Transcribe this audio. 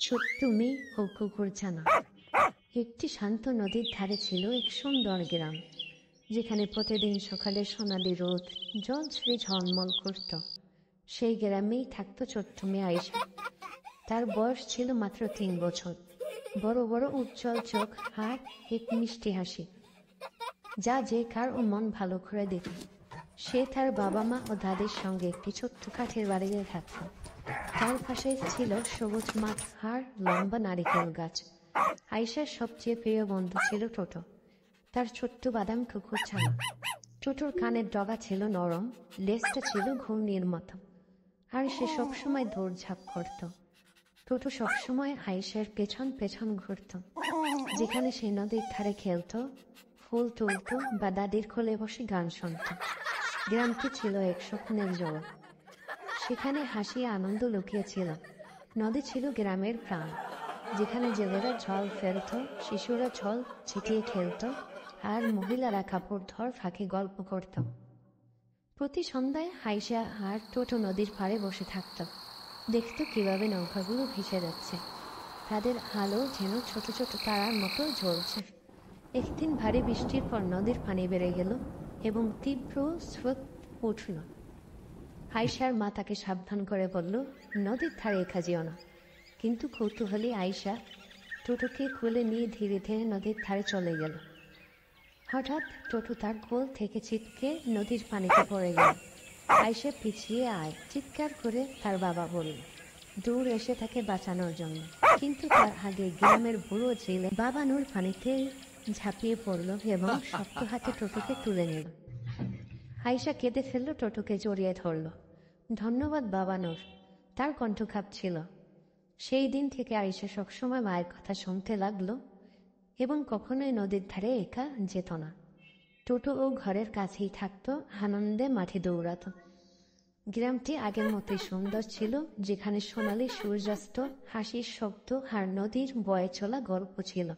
ছোট্ট মেয়ে ও কুকুরছানা। একটি শান্ত নদীর ধারে ছিল এক সুন্দর গ্রাম, যেখানে প্রতিদিন সকালে সোনালি রোদ জল ছুঁয়ে ঝলমল করত। সেই গ্রামেই থাকতো ছোট্ট মেয়ে আয়েশা। তার বয়স ছিল মাত্র 3 বছর। বড় বড় উজ্জ্বল চোখ আর এক মিষ্টি হাসি, যা যে কার ও মন ভালো করে দিত। সে তার বাবা মা ও দাদির সঙ্গে একটি ছোট্ট কাঠের বাড়িতে থাকত। তার পাশে ছিল সবুজ মাঠ আর লম্বা নারিকেল গাছ। আয়েশার সবচেয়ে প্রিয় বন্ধু ছিল টোটো, তার ছোট্ট বাদাম কুকুর ছানা। টোটোর কানের ডগা ছিল নরম, লেজটা ছিল ঘূর্ণির মতো, আর সে সবসময় দৌড়ঝাঁপ করত। টোটো সবসময় আয়েশার পেছন পেছন ঘুরত, যেখানে সে নদীর ধারে খেলত, ফুল তুলত বা দাদির কোলে বসে গান শুনত। গ্রামটি ছিল এক স্বপ্নের জগৎ, সেখানে হাসি আনন্দ লুকিয়ে ছিল। নদী ছিল গ্রামের প্রাণ, যেখানে জেলেরা জল ফেলত, শিশুরা জল ছিটিয়ে খেলত, আর মহিলারা কাপড় ধর ফাঁকে গল্প করত। প্রতি সন্ধ্যায় আয়েশা আর টোটো নদীর পাড়ে বসে থাকত, দেখত কিভাবে নৌকাগুলো ভেসে যাচ্ছে। তাদের আলো যেন ছোট ছোট তারার মতো জ্বলছে। একদিন ভারী বৃষ্টির পর নদীর পানি বেড়ে গেল এবং তীব্র স্রোত উঠল। আয়েশার মা তাকে সাবধান করে বলল, নদীর ধারে একা যেও না। কিন্তু কৌতূহলী আয়েশা টোটোকে কোলে নিয়ে ধীরে ধীরে নদীর ধারে চলে গেল। হঠাৎ টোটো তার কোল থেকে ছিটকে নদীর পানিতে পড়ে গেল। আয়েশা পিছিয়ে আয় চিৎকার করে তার বাবা বলল, দূর এসে তাকে বাঁচানোর জন্য। কিন্তু তার আগে গ্রামের বুড়ো জেলে বাবা নূর পানিতে ঝাঁপিয়ে পড়ল এবং শক্ত হাতে টোটোকে তুলে নিল। আয়েশা কেঁদে ফেলল, টোটোকে জড়িয়ে ধরল। ধন্যবাদ বাবা নূর, তার কণ্ঠ কাঁপছিল। সেই দিন থেকে আয়েশা সবসময় মায়ের কথা শুনতে লাগলো এবং কখনোই নদীর ধারে একা যেত না। টোটো ও ঘরের কাছেই থাকতো, আনন্দে মাঠে দৌড়াতো। গ্রামটি আগের মতোই সুন্দর ছিল, যেখানে সোনালি সূর্যাস্ত, হাসির শব্দ আর নদীর বয়ে চলা গল্প ছিল।